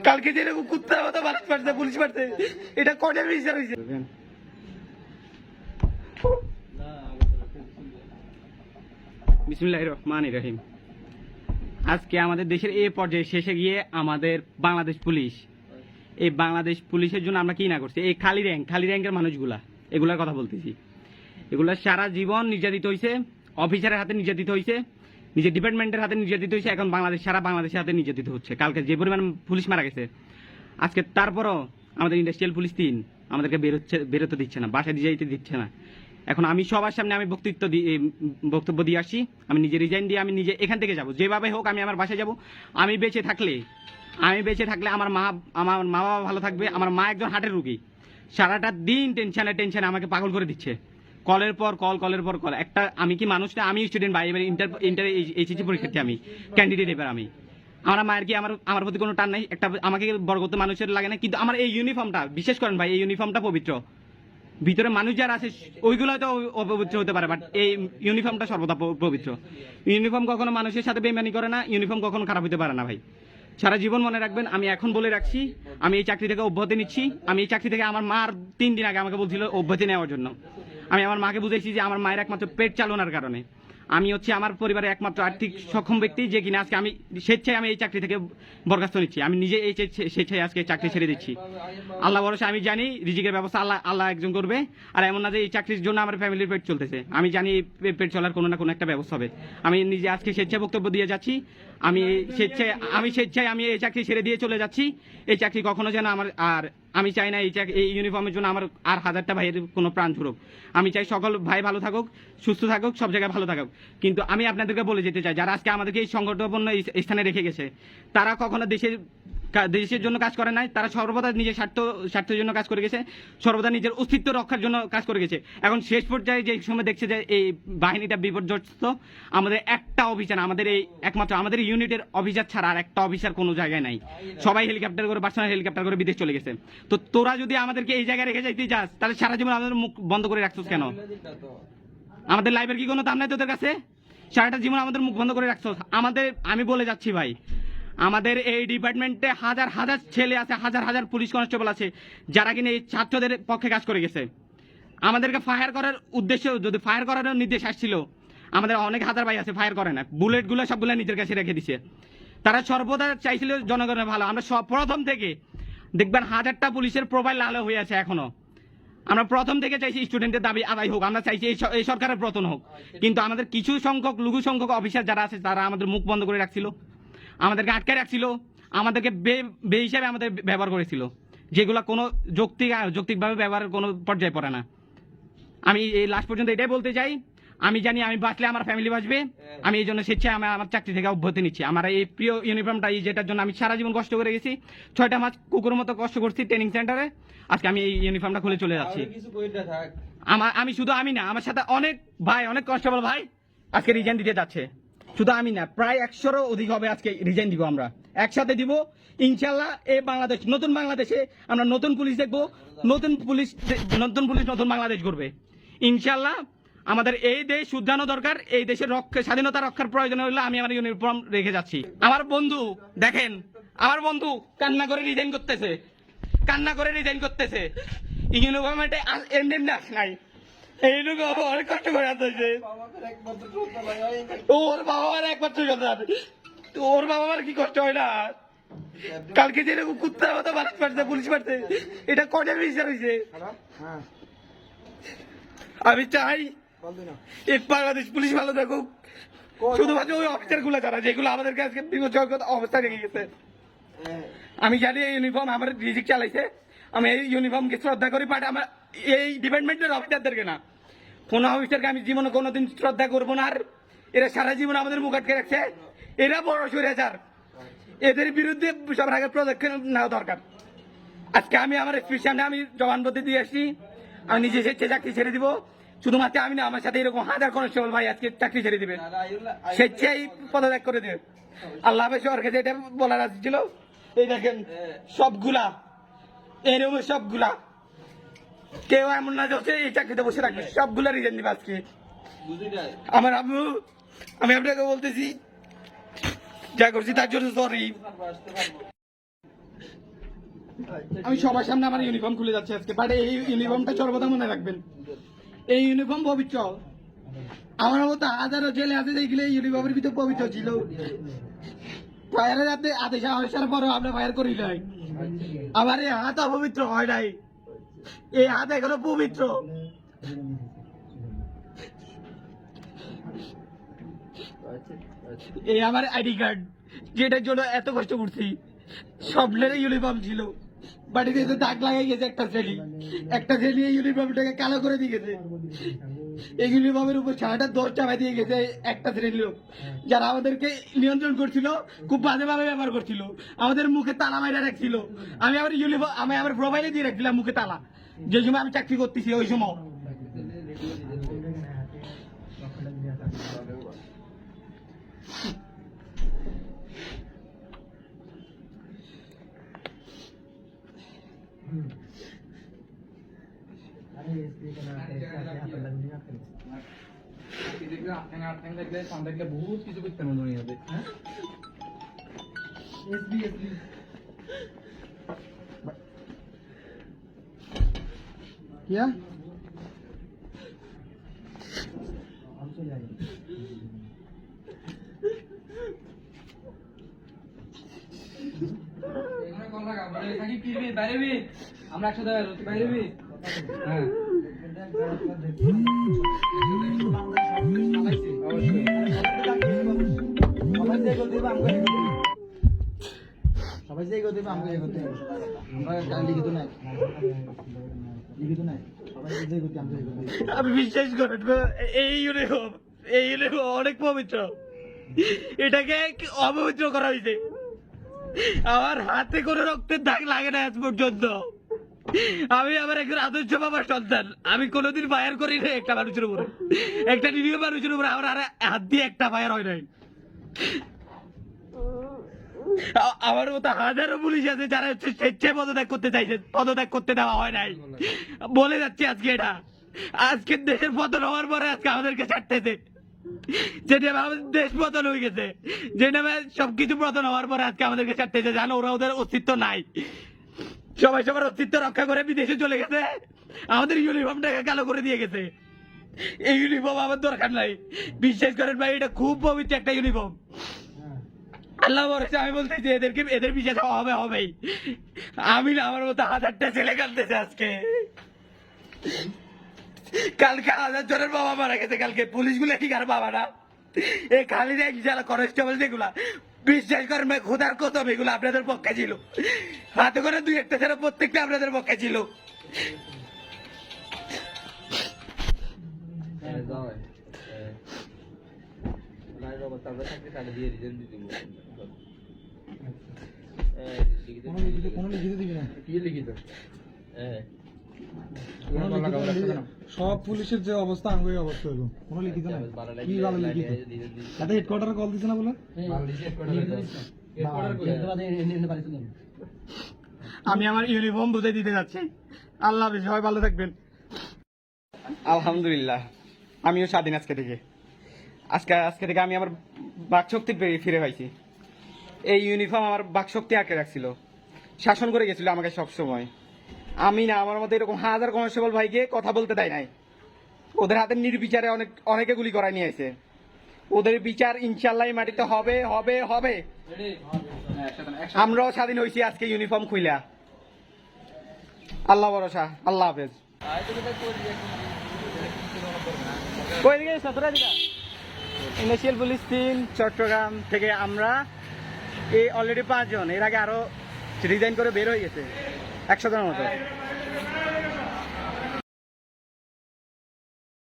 কালকে যেরকম কুত্তার মতো মানুষ পারছে পুলিশ পারছে এটা কটার বিচার হয়েছে। বিসমিল্লাহির রহমানির রহিম। আজকে আমাদের দেশের এই পর্যায়ে শেষে গিয়ে আমাদের বাংলাদেশ পুলিশ, এই বাংলাদেশ পুলিশের জন্য আমরা কি না করছি, এই খালি র্যাঙ্কের মানুষগুলা, এগুলার কথা বলতেছি। এগুলা সারা জীবন নির্যাতিত হয়েছে, অফিসারের হাতে নির্যাতিত হয়েছে, নিজের ডিপার্টমেন্টের হাতে নির্যাতিত হয়েছে, এখন সারা বাংলাদেশের হাতে নির্যাতিত হচ্ছে। কালকে যে পরিমাণ পুলিশ মারা গেছে, আজকে তারপরও আমাদের ইন্ডাস্ট্রিয়াল পুলিশ 3 আমাদেরকে বেরোতে দিচ্ছে না, বাসায় দিয়ে যাইতে দিচ্ছে না। এখন আমি সবার সামনে আমি বক্তব্য দিয়ে আসছি, আমি নিজে রিজাইন দিয়ে আমি নিজে এখান থেকে যাব, যেভাবে হোক আমি আমার বাসায় যাব। আমি বেঁচে থাকলে আমার মা বাবা ভালো থাকবে। আমার মা একজন হার্টের রুগী, সারাটা দিন টেনশনে আমাকে পাগল করে দিচ্ছে, কলের পর কল। একটা আমি কি মানুষ না, আমি স্টুডেন্ট ভাই, এবার ইন্টার এইচএসসি পরীক্ষার্থী, আমি ক্যান্ডিডেট। এবার আমার মায়ের কি আমার প্রতি কোনো টান নাই, একটা আমাকে বড় করতে মানুষের লাগে না, কিন্তু আমার এই ইউনিফর্মটা, বিশেষ করেন ভাই, এই ইউনিফর্মটা পবিত্র। ভিতরে মানুষ যারা আছে ওইগুলো হয়তো অপবিত্র হতে পারে, বাট এই ইউনিফর্মটা সর্বদা পবিত্র। ইউনিফর্ম কখনো মানুষের সাথে বেইমানি করে না, ইউনিফর্ম কখনো খারাপ হতে পারে না ভাই। সারা জীবন মনে রাখবেন, আমি এখন বলে রাখছি, আমি এই চাকরি থেকে অব্যাহতি নিচ্ছি। আমি এই চাকরি থেকে, আমার মার 3 দিন আগে আমাকে বলছিল অব্যাহতি নেওয়ার জন্য। আমি আমার মাকে বুঝেছি যে আমার মায়ের একমাত্র পেট চালানোর কারণে আমি হচ্ছে আমার পরিবারের একমাত্র আর্থিক সক্ষম ব্যক্তি, যে কিনা আজকে আমি স্বেচ্ছায় আমি এই চাকরি থেকে বরখাস্ত নিচ্ছি। আমি নিজে এই স্বেচ্ছায় আজকে চাকরি ছেড়ে দিচ্ছি। আল্লাহ ভরসা, আমি জানি রিজিকের ব্যবস্থা আল্লাহ একজন করবে। আর এমন না যে এই চাকরির জন্য আমার ফ্যামিলির পেট চলতেছে, আমি জানি এই পেট চলার কোনো না কোনো একটা ব্যবস্থা হবে। আমি নিজে আজকে স্বেচ্ছায় বক্তব্য দিয়ে যাচ্ছি, আমি স্বেচ্ছায় আমি এই চাকরি ছেড়ে দিয়ে চলে যাচ্ছি। এই চাকরি কখনো যেন আমার, আর আমি চাই না এই ইউনিফর্মের জন্য আমার আর 1000টা ভাইয়ের কোনো প্রাণ ঝুরুক। আমি চাই সকল ভাই ভালো থাকুক, সুস্থ থাকুক, সব জায়গায় ভালো থাকুক। কিন্তু আমি আপনাদেরকে বলে যেতে চাই, যারা আজকে আমাদেরকে এই সংকটপূর্ণ স্থানে রেখে গেছে, তারা কখনো দেশের জন্য কাজ করে নাই, তারা সর্বদা নিজের স্বার্থের জন্য কাজ করে গেছে, সর্বদা নিজের অস্তিত্ব রক্ষার জন্য কাজ করে গেছে। এখন শেষ পর্যায়ে যে সময় দেখছে যে এই বাহিনীটা বিপর্যস্ত, আমাদের একটা অফিসার, একমাত্র আমাদের ইউনিটের অফিসার ছাড়া আর একটা অফিসার কোনো জায়গায় নাই। সবাই হেলিকপ্টার করে, পার্সোনাল হেলিকপ্টার করে বিদেশ চলে গেছে। তো তোরা যদি আমাদেরকে এই জায়গায় রেখে যাইতে চাস, তাহলে সারা জীবন আমাদের মুখ বন্ধ করে রাখছিস কেন? আমাদের লাইফের কি কোনো দাম নাই তোদের কাছে? সারাটা জীবন আমাদের মুখ বন্ধ করে রাখছিস। আমি বলে যাচ্ছি ভাই, আমাদের এই ডিপার্টমেন্টে হাজার ছেলে আছে, হাজার পুলিশ কনস্টেবল আছে, যারা কিনা এই ছাত্রদের পক্ষে কাজ করে গেছে। আমাদেরকে ফায়ার করার উদ্দেশ্য, যদি ফায়ার করার নির্দেশ আসছিল, আমাদের অনেক হাজার ভাই আছে ফায়ার করে না, বুলেটগুলো সবগুলো নিজের কাছে রেখে দিছে। তারা সর্বদা চাইছিল জনগণের ভালো। আমরা প্রথম থেকে দেখবেন 1000টা পুলিশের প্রোফাইল লাল হয়ে আছে এখনো। আমরা প্রথম থেকে চাইছি স্টুডেন্টের দাবি আদায় হোক, আমরা চাইছি এই সরকারের পতন হোক। কিন্তু আমাদের কিছু লঘু সংখ্যক অফিসার যারা আছে, তারা আমাদের মুখ বন্ধ করে রাখছিল, আমাদেরকে আটকে রাখছিল, আমাদেরকে বে হিসাবে আমাদের ব্যবহার করেছিল, যেগুলো কোনো যৌক্তিকভাবে ব্যবহারের কোনো পর্যায়ে পড়ে না। আমি এই লাস্ট পর্যন্ত এটাই বলতে চাই, আমি জানি আমি বাঁচলে আমার ফ্যামিলি বাঁচবে। আমি এই জন্য স্বেচ্ছায় আমার চাকরি থেকে অব্যাহতি নিচ্ছি। আমার এই প্রিয় ইউনিফর্মটা, যেটার জন্য আমি সারা জীবন কষ্ট করে গেছি, 6টা মাস কুকুরের মতো কষ্ট করছি ট্রেনিং সেন্টারে, আজকে আমি এই ইউনিফর্মটা খুলে চলে যাচ্ছি। আমি শুধু আমি না, আমার সাথে অনেক ভাই, অনেক কনস্টেবল ভাই আজকে রিজাইন দিতে যাচ্ছে। শুধু আমি না, প্রায় 100-এরও অধিক হবে আজকে রিজাইন দিব। আমরা একসাথে দিব ইনশাল্লাহ। এই বাংলাদেশ, নতুন বাংলাদেশে আমরা নতুন পুলিশ দেখবো, নতুন পুলিশ নতুন বাংলাদেশ গড়বে ইনশাল্লাহ। আমাদের এই দেশ শুধরানো দরকার, এই দেশের স্বাধীনতা রক্ষার প্রয়োজন হলে আমি আমার ইউনিফর্ম রেখে যাচ্ছি। আমার বন্ধু দেখেন, আমার বন্ধু কান্না করে রিজাইন করতেছে, ইউনিফর্মে এন্ডেন্স নাই, এইটুকু অনেক কষ্ট করে আসতেছে। ওর বাবা মার একমাত্র সন্তান, ওর বাবা মার কি কষ্ট হয় না? কালকে যেরকম কুত্তার মতো মানুষ পারছে পুলিশ পারছে, এটা কটার বিচার হয়েছে? আমি চাই এই বাংলাদেশ পুলিশ ভালো থাকুক, শুধুমাত্র ওই অফিসার গুলো যারা, যেগুলো আমাদেরকে আজকে বিপজ্জনক অবস্থায় রেখে গেছে। আমি জানি এই ইউনিফর্ম আমার রিজিক চালাইছে, আমি এই ইউনিফর্মকে শ্রদ্ধা করি, বাট আমার এই ডিপার্টমেন্টের অফিসারদেরকে না, কোনো অফিসারকে আমি জীবনে কোনোদিন শ্রদ্ধা করবো না। আর এরা সারা জীবন আমাদের মুখ আটকে রাখছে, এরা বড় স্বৈরাচার, এদের বিরুদ্ধে সবার আগে পদক্ষেপ নেওয়া দরকার। আজকে আমি আমার এসপির সামনে আমি জবানবন্দি দিয়ে আসছি, আমি নিজে স্বেচ্ছায় চাকরি ছেড়ে দিব। শুধুমাত্র আমি না, আমার সাথে এরকম হাজার কনস্টেবল ভাই আজকে চাকরি ছেড়ে দিবে, স্বেচ্ছায় পদত্যাগ করে দেবে। আল্লাহ হাফেজ। সরকার যেটা বলার ছিল, এই দেখেন সবগুলা এরকম, সবগুলা কেউ এমন না যে এই চাকরিতে বসে রাখবে, সবগুলা রিজাইন দিবে আজকে। আমার আম্মু, আমি আপনাকে বলতেছি, যা করছি তার জন্য সরি। আমি সবার সামনে আমার ইউনিফর্ম খুলে যাচ্ছে আজকে, বাট এই ইউনিফর্মটা সর্বদা মনে রাখবেন, এই ইউনিফর্ম পবিত্র। আমার মতো হাজারো ছেলে আছে যেগুলো এই ইউনিফর্মের ভিতরে পবিত্র ছিল। ফায়ারের হাতে আদেশ আসার পরও আমরা ফায়ার করি নাই। আমার এই হাত অপবিত্র হয় নাই, এই হাত এখনো পবিত্র। এই আমার আইডি কার্ড, যেটার জন্য এত কষ্ট করছি। স্বপ্নের ইউনিফর্ম ছিল, বাড়িতে এসে দাগ লাগাই গেছে একটা শ্রেণী এই ইউনিফর্মটাকে কালো করে দিয়ে গেছে। এই ইউনিফর্মের উপর সারাটা দোষ চাপাই দিয়ে গেছে একটা শ্রেণীর লোক, যারা আমাদেরকে নিয়ন্ত্রণ করছিল, খুব বাজেভাবে ব্যবহার করছিল, আমাদের মুখে তালা মাইরা রাখছিল। আমি আমার প্রোফাইলে দিয়ে রাখছিলাম মুখে তালা, যে সময় আমি চাকরি করতেছি ওই সময়। বহুত কিছু করতে মনে হবে। क्या আমরা একসাথে বাইরে হ্যাঁ সবাই যে করতে আমাকে করতে লিখিত নাই, লিখিত নাই, সবাই যে করতে আমাকে করতে। আমি বিশ্বাস করেন, এই ইউনিফর্ম অনেক পবিত্র, এটাকে অপবিত্র করা হয়েছে। আমার হাতে কোনো রক্তের দাগ লাগে না আজ পর্যন্ত। আমি আমার একজন আদর্শ বাবার সন্তান, আমি কোনোদিন ফায়ার করি না একটা মানুষের উপরে, একটা নিরীহ মানুষের উপরে আমার হাত দিয়ে একটা ফায়ার হয় নাই। আমার মতো হাজারো পুলিশ আছে যারা হচ্ছে স্বেচ্ছায় পদত্যাগ করতে চাইছে, পদত্যাগ করতে দেওয়া হয় নাই। বলে যাচ্ছি আজকে এটা, আজকে দেশের পতন হওয়ার পরে আজকে আমাদেরকে ছাড়তেছে, যেটা আমাদের দেশ পতন হয়ে গেছে, যে নামে সবকিছু পতন হওয়ার পরে আজকে আমাদেরকে ছাড়তেছে। জানো ওরা ওদের অস্তিত্ব নাই, সবাই সবার অস্তিত্ব রক্ষা করে বিদেশে চলে গেছে, আমাদের ইউনিফর্মটাকে কালো করে দিয়ে গেছে। এই ইউনিফর্ম আমার দরকার নাই, বিশ্বাস করেন ভাই, এটা খুব পবিত্র একটা ইউনিফর্ম। আল্লাহ ভরসা আমি বলতেছি এদের বিচার হবেই। আমি না, আমার মতো হাজারটা ছেলে কাঁদতেছে আজকে। কালকে 1000 জনের বাবা মারা গেছে, কালকে পুলিশগুলো ঠিক আর বাবা না, এই খালি যারা কনস্টেবল যেগুলা, বিশ্বাস করেন ভাই, খোদার কসম এগুলো আপনাদের পক্ষে ছিল। হাতে করে 2-1টা ছেলে প্রত্যেকটা আপনাদের পক্ষে ছিল। সব পুলিশের যে অবস্থা আমি অবস্থা হলো, কোনো লিখিত নাই। কি ভালো লিখিত, তাতে হেডকোয়ার্টারে কল দিছে না বলে। আমি আমার ইউনিফর্ম বুঝে দিতে যাচ্ছি। আল্লাহ হাফেজ, সবাই ভালো থাকবেন। আলহামদুলিল্লাহ, আমিও স্বাধীন আজকে থেকে। আজকে থেকে আমি আমার বাকশক্তি ফিরে পাইছি। এই ইউনিফর্ম আমার বাকশক্তি আঁকে রাখছিল, শাসন করে গেছিল আমাকে সব সময়। আমি না, আমার মতো এরকম হাজার কনস্টেবল ভাইকে কথা বলতে দেয় নাই। ওদের হাতে নির্বিচারে অনেকে গুলি করায় নিয়ে আসে। ওদের বিচার ইনশাল্লাহ মাটিতে হবে হবে হবে। আমরাও স্বাধীন হয়েছি আজকে ইউনিফর্ম খুইলা। আল্লাহ ভরসা, আল্লাহ হাফেজ। ইন্ডাস্ট্রিয়াল পুলিশ 3 চট্টগ্রাম থেকে আমরা এই অলরেডি 5 জন, এর আগে আরো রিজাইন করে বের হয়ে গেছে 100 জনের মতো।